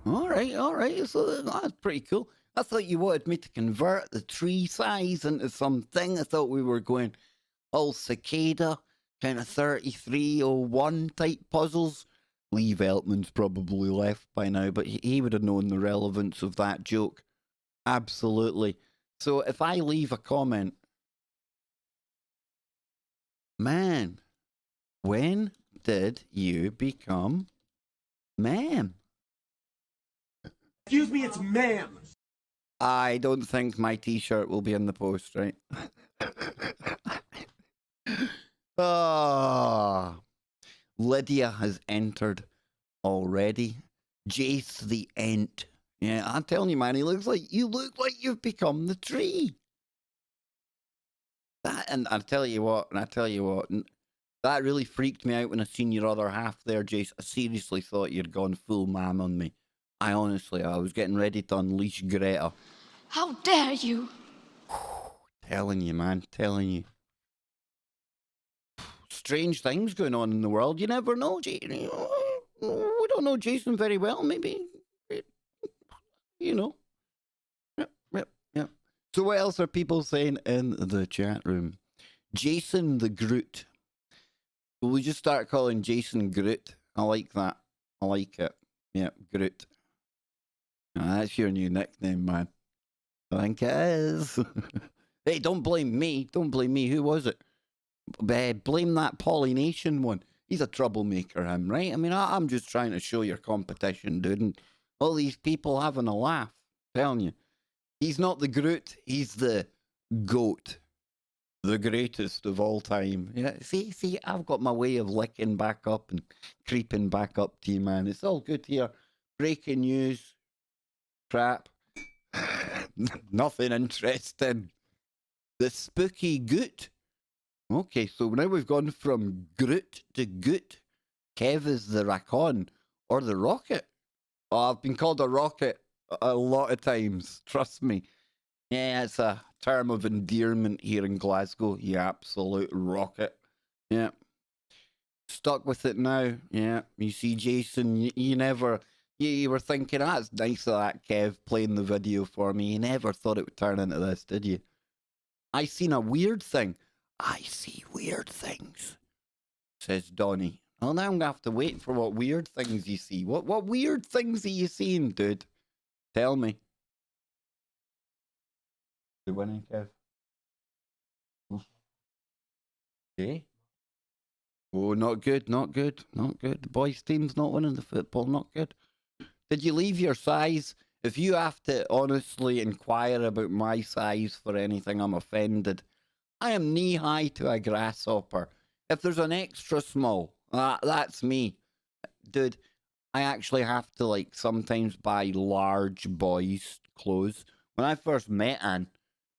All right. So that's pretty cool. I thought you wanted me to convert the tree size into something. I thought we were going all cicada, kind of 3301 type puzzles. Lee Veltman's probably left by now, but he would have known the relevance of that joke. Absolutely. So if I leave a comment, man, when did you become ma'am?
Excuse me, it's ma'am.
I don't think my t-shirt will be in the post, right? Oh. Lydia has entered already. Jace the Ent. Yeah, I'm telling you, man, you look like you've become the tree. That, and I tell you what, that really freaked me out when I seen your other half there, Jace. I seriously thought you'd gone full mam on me. I was getting ready to unleash Greta.
How dare you?
Telling you, man, telling you. Strange things going on in the world. You never know, Jason. We don't know Jason very well. Maybe, you know. Yep. So what else are people saying in the chat room? Jason the Groot. Will we just start calling Jason Groot? I like that. I like it. Yeah, Groot. That's your new nickname, man. I think it is. Hey, don't blame me. Don't blame me. Who was it? Blame that Polynation one. He's a troublemaker, him, right? I mean, I'm just trying to show your competition, dude. And all these people having a laugh. Telling you. He's not the Groot. He's the GOAT. The greatest of all time. Yeah, see, I've got my way of licking back up and creeping back up to you, man. It's all good here. Breaking news. Crap. Nothing interesting. The spooky Goot. Okay, so now we've gone from Groot to Goot. Kev is the Raccoon or the Rocket. Oh, I've been called a Rocket a lot of times. Trust me. Yeah, it's a term of endearment here in Glasgow. You absolute rocket. Yeah. Stuck with it now. Yeah. You see, Jason, you were thinking, that's nice of that Kev playing the video for me. You never thought it would turn into this, did you? I seen a weird thing. I see weird things, says Donnie. Well, now I'm going to have to wait for what weird things you see. What weird things are you seeing, dude? Tell me. You're winning, Kev. Okay. Oh, not good, not good, not good. The boys' team's not winning the football, not good. Did you leave your size? If you have to honestly inquire about my size for anything, I'm offended. I am knee-high to a grasshopper. If there's an extra small, that's me. Dude, I actually have to, like, sometimes buy large boys' clothes. When I first met Anne,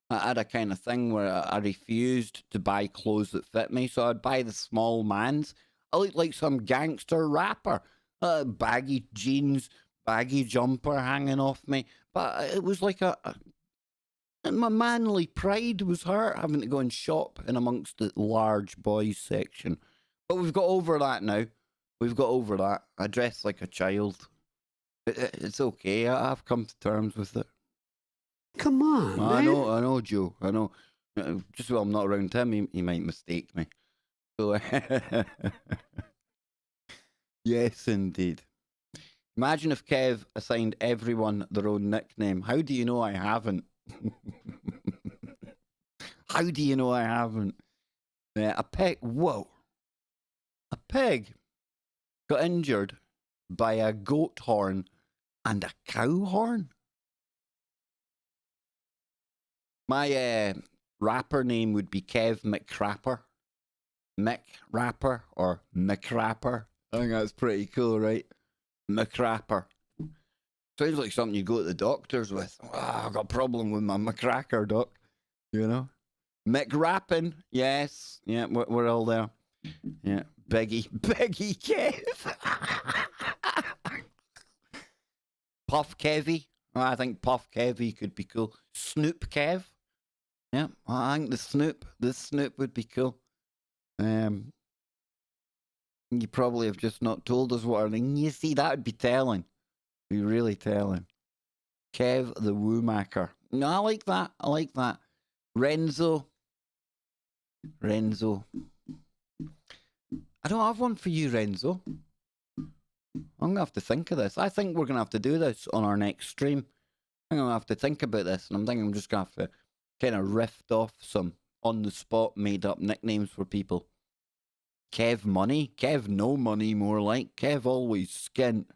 I had a kind of thing where I refused to buy clothes that fit me, so I'd buy the small man's. I looked like some gangster rapper. Baggy jeans, baggy jumper hanging off me. But it was like and my manly pride was hurt having to go and shop in amongst the large boys section. But we've got over that now. We've got over that. I dress like a child. It's okay. I've come to terms with it.
Come on,
I
man.
I know, Joe. I know. Just while I'm not around him, he might mistake me. So, yes, indeed. Imagine if Kev assigned everyone their own nickname. How do you know I haven't? How do you know I haven't? A pig. Whoa. A pig got injured by a goat horn and a cow horn. My rapper name would be Kev McRapper. McRapper or McRapper. I think that's pretty cool, right? McRapper. Sounds like something you go to the doctors with. Oh, I've got a problem with my McRacker, doc. You know? McRappin, yes. Yeah, we're all there. Yeah, Biggie Kev. Puff Kevy. Oh, I think Puff Kevy could be cool. Snoop Kev. Yeah, I think this Snoop would be cool. You probably have just not told us what our name. You see, that would be telling. Be really telling. Kev the Woomacker. No, I like that. I like that. Renzo. I don't have one for you, Renzo. I'm gonna have to think of this. I think we're gonna have to do this on our next stream. I'm gonna have to think about this, and I'm thinking I'm just gonna have to kind of riffed off some on the spot made up nicknames for people. Kev Money, Kev No Money, more like Kev Always Skint.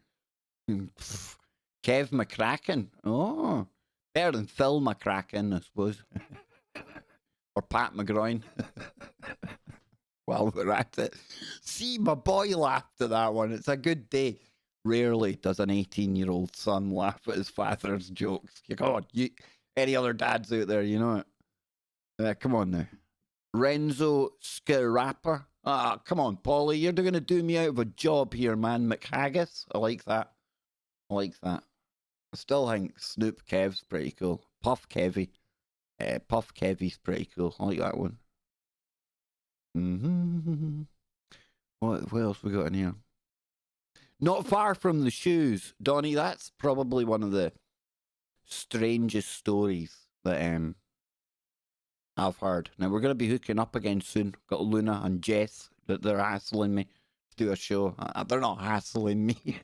Kev McCracken. Oh, better than Phil McCracken, I suppose. Or Pat McGroin. while we're at it. See, my boy laughed at that one. It's a good day. Rarely does an 18-year-old son laugh at his father's jokes. Come on, any other dads out there, you know it. Come on now. Renzo Scarapper. Ah, come on, Polly. You're going to do me out of a job here, man. McHaggis. I like that. I like that. I still think Snoop Kev's pretty cool. Puff Kevy. Puff Kevy's pretty cool. I like that one. What else we got in here? Not far from the shoes. Donnie, that's probably one of the strangest stories that I've heard. Now, we're going to be hooking up again soon. Got Luna and Jess that they're hassling me to do a show. They're not hassling me.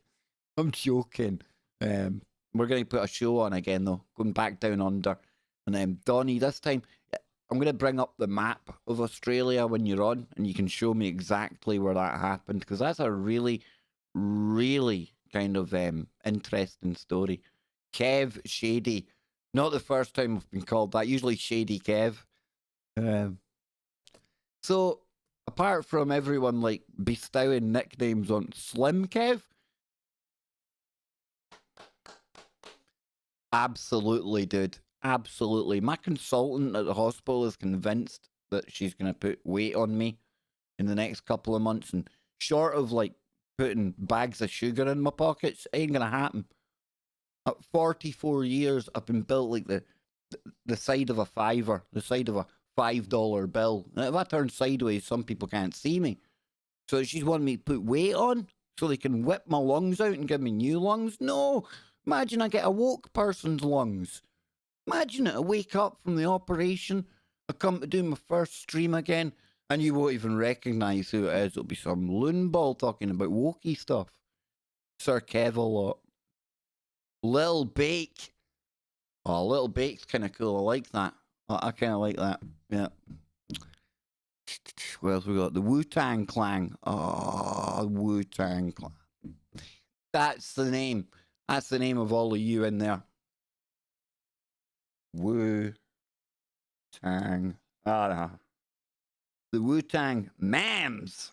I'm joking. We're going to put a show on again, though. Going back down under. And then Donnie, this time, I'm going to bring up the map of Australia when you're on, and you can show me exactly where that happened, because that's a really, really kind of interesting story. Kev Shady. Not the first time I've been called that. Usually Shady Kev. So, apart from everyone like bestowing nicknames on Slim Kev, absolutely, dude. Absolutely. My consultant at the hospital is convinced that she's going to put weight on me in the next couple of months, and short of like putting bags of sugar in my pockets, ain't going to happen. At 44 years, I've been built like the side of a fiver, the side of a $5 bill. And if I turn sideways, some people can't see me. So she's wanting me to put weight on so they can whip my lungs out and give me new lungs? No! Imagine I get a woke person's lungs. Imagine it, I wake up from the operation, I come to do my first stream again, and you won't even recognise who it is. It'll be some loon ball talking about wokey stuff. Sir Kev a lot. Lil Bake. Oh, Lil Bake's kind of cool. I like that. I kind of like that. Yeah. What else we got? The Wu-Tang Clan. Oh, Wu-Tang Clan. That's the name. That's the name of all of you in there. Wu-Tang. No. The Wu-Tang Mams.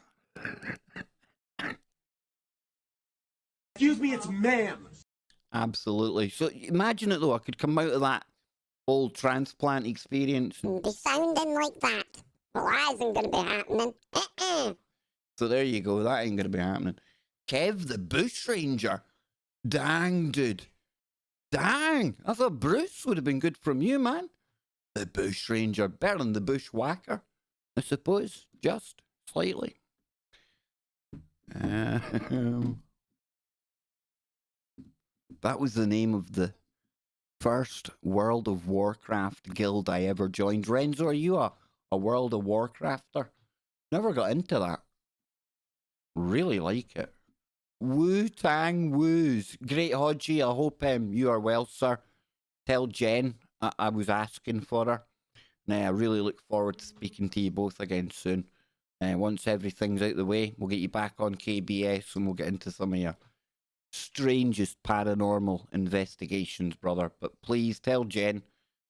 Excuse me, it's ma'am.
Absolutely. So imagine it though, I could come out of that old transplant experience.
Be sounding like that. Well, that isn't going to be happening.
So there you go, that ain't going to be happening. Kev the Bushranger. Dang, dude. Dang. I thought Bruce would have been good from you, man. The Bushranger. Better than the Bushwhacker, I suppose. Just slightly. That was the name of the first World of Warcraft guild I ever joined. Renzo, are you a World of Warcrafter? Never got into that. Really like it. Wu-Tang Woos. Great Hodgie, I hope you are well, sir. Tell Jen I was asking for her. Now, I really look forward to speaking to you both again soon. Once everything's out the way, we'll get you back on KBS and we'll get into some of your strangest paranormal investigations, brother. But please tell Jen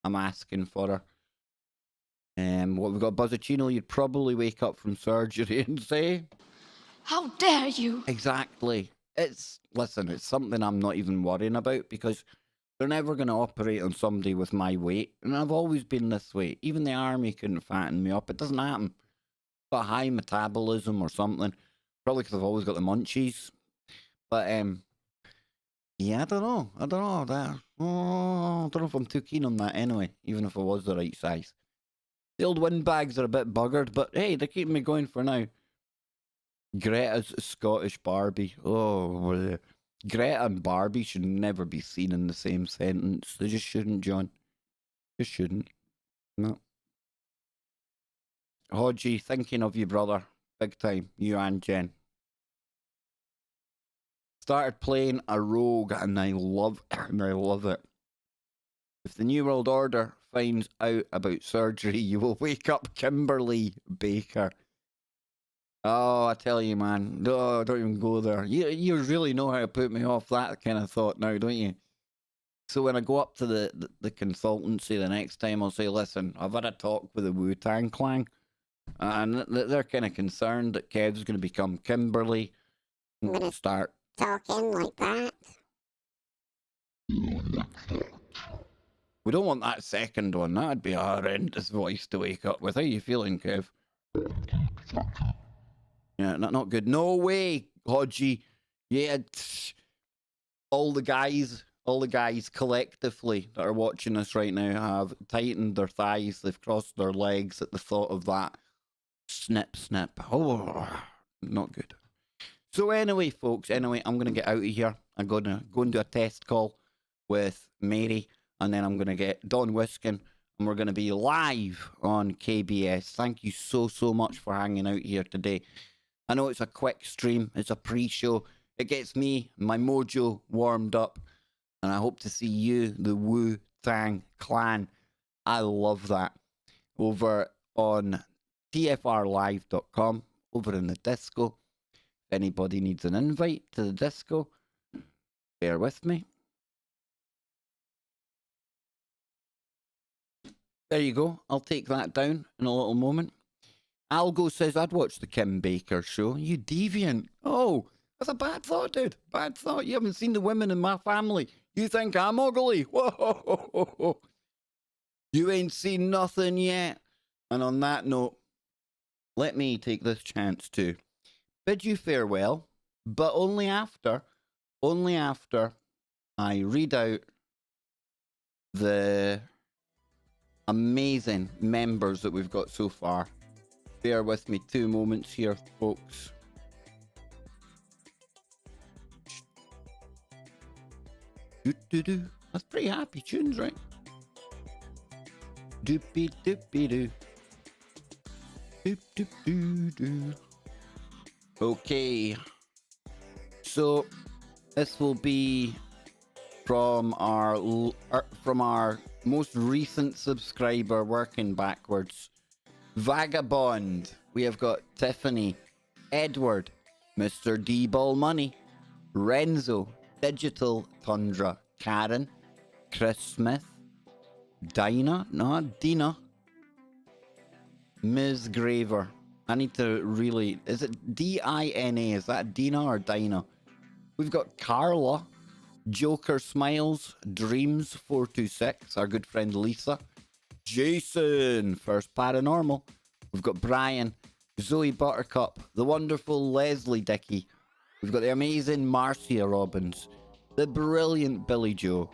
I'm asking for her. What we've got, Buzzacino, you'd probably wake up from surgery and say,
How dare you?
exactly. Listen, it's something I'm not even worrying about because they're never going to operate on somebody with my weight. And I've always been this way. Even the army couldn't fatten me up. It doesn't happen. Got high metabolism or something. Probably because I've always got the munchies. But, yeah, I don't know. I don't know if I'm too keen on that anyway, even if I was the right size. The old windbags are a bit buggered, but hey, they're keeping me going for now. Greta's Scottish Barbie. Oh, Greta and Barbie should never be seen in the same sentence. They just shouldn't, John. Just shouldn't. No. Hodgie, thinking of you, brother. Big time. You and Jen. Started playing a rogue and I love it. If the New World Order finds out about surgery, you will wake up Kimberly Baker. Oh, I tell you, man. No, don't even go there. You really know how to put me off that kind of thought now, don't you? So when I go up to the consultancy the next time, I'll say, listen, I've had a talk with the Wu-Tang Clan. And they're kind of concerned that Kev's going to become Kimberly.
I'm gonna
Start.
talking like that.
We don't want that second one. That'd be a horrendous voice to wake up with. How you feeling, Kev? Yeah, not good. No way, Hodgie. Yeah, all the guys collectively that are watching us right now have tightened their thighs. They've crossed their legs at the thought of that. Snip, snip. Oh, not good. So anyway, folks, I'm going to get out of here. I'm going to go and do a test call with Mary, and then I'm going to get Don Whiskin, and we're going to be live on KBS. Thank you so much for hanging out here today. I know it's a quick stream. It's a pre-show. It gets me, my mojo, warmed up, and I hope to see you, the Wu-Tang Clan. I love that. Over on tfrlive.com, over in the disco. If anybody needs an invite to the disco, bear with me. There you go. I'll take that down in a little moment. Algo says, I'd watch the Kim Baker show. You deviant. Oh, that's a bad thought, dude. Bad thought. You haven't seen the women in my family. You think I'm ugly. Whoa. You ain't seen nothing yet. And on that note, let me take this chance to bid you farewell, but only after I read out the amazing members that we've got so far. Bear with me 2 moments here, folks. Do. That's pretty happy tunes, right? Doopy doopy doo. Doop doop doo doo. Okay. So this will be from our most recent subscriber, working backwards. Vagabond. We have got Tiffany, Edward, Mr. D Ball Money, Renzo, Digital Tundra, Karen, Chris Smith, Dina, Ms. Graver. I need to really... Is it D-I-N-A? Is that Dina or Dina? We've got Carla, Joker Smiles, Dreams 426, our good friend Lisa, Jason, First Paranormal. We've got Brian, Zoe Buttercup, the wonderful Leslie Dickey. We've got the amazing Marcia Robbins, the brilliant Billy Joe,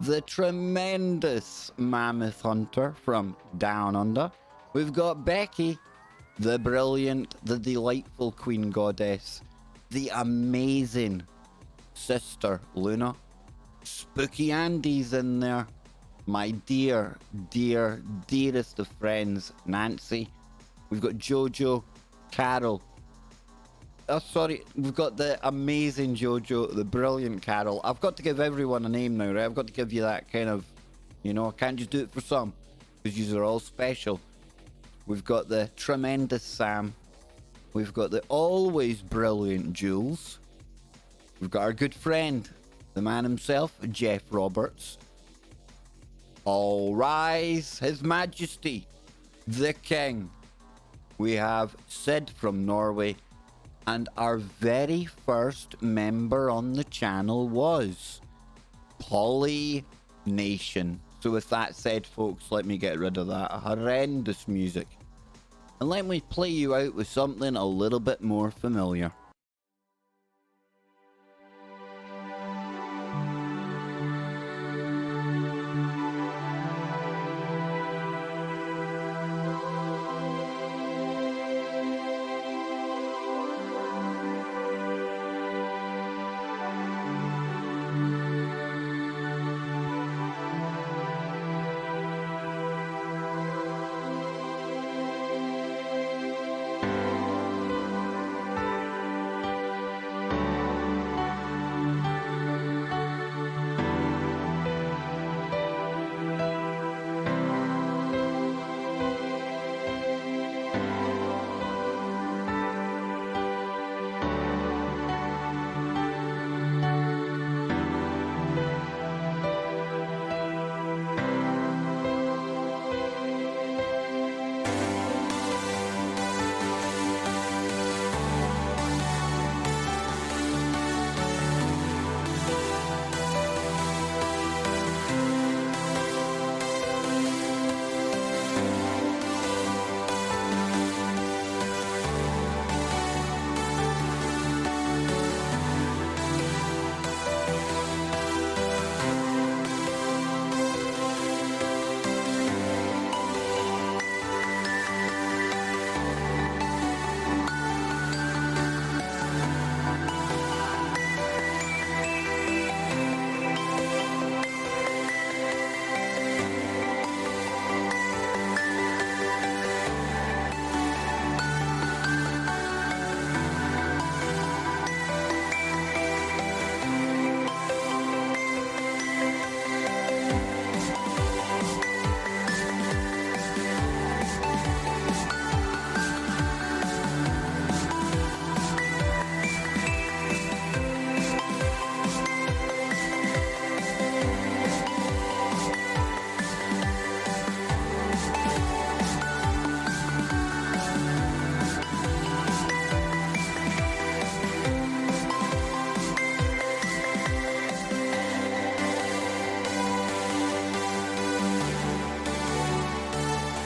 the tremendous Mammoth Hunter from Down Under. We've got Becky, the brilliant, the delightful Queen Goddess, the amazing Sister Luna, Spooky Andy's in there, my dearest of friends, Nancy. We've got Jojo, Carol. Oh, sorry, we've got the amazing Jojo, the brilliant Carol. I've got to give everyone a name now, right? I've got to give you that kind of, I can't just do it for some, because you are all special. We've got the tremendous Sam. We've got the always brilliant Jules. We've got our good friend, the man himself, Jeff Roberts. All rise, His Majesty, the King. We have Sid from Norway. And our very first member on the channel was Polly Nation. So with that said, folks, let me get rid of that horrendous music. And let me play you out with something a little bit more familiar.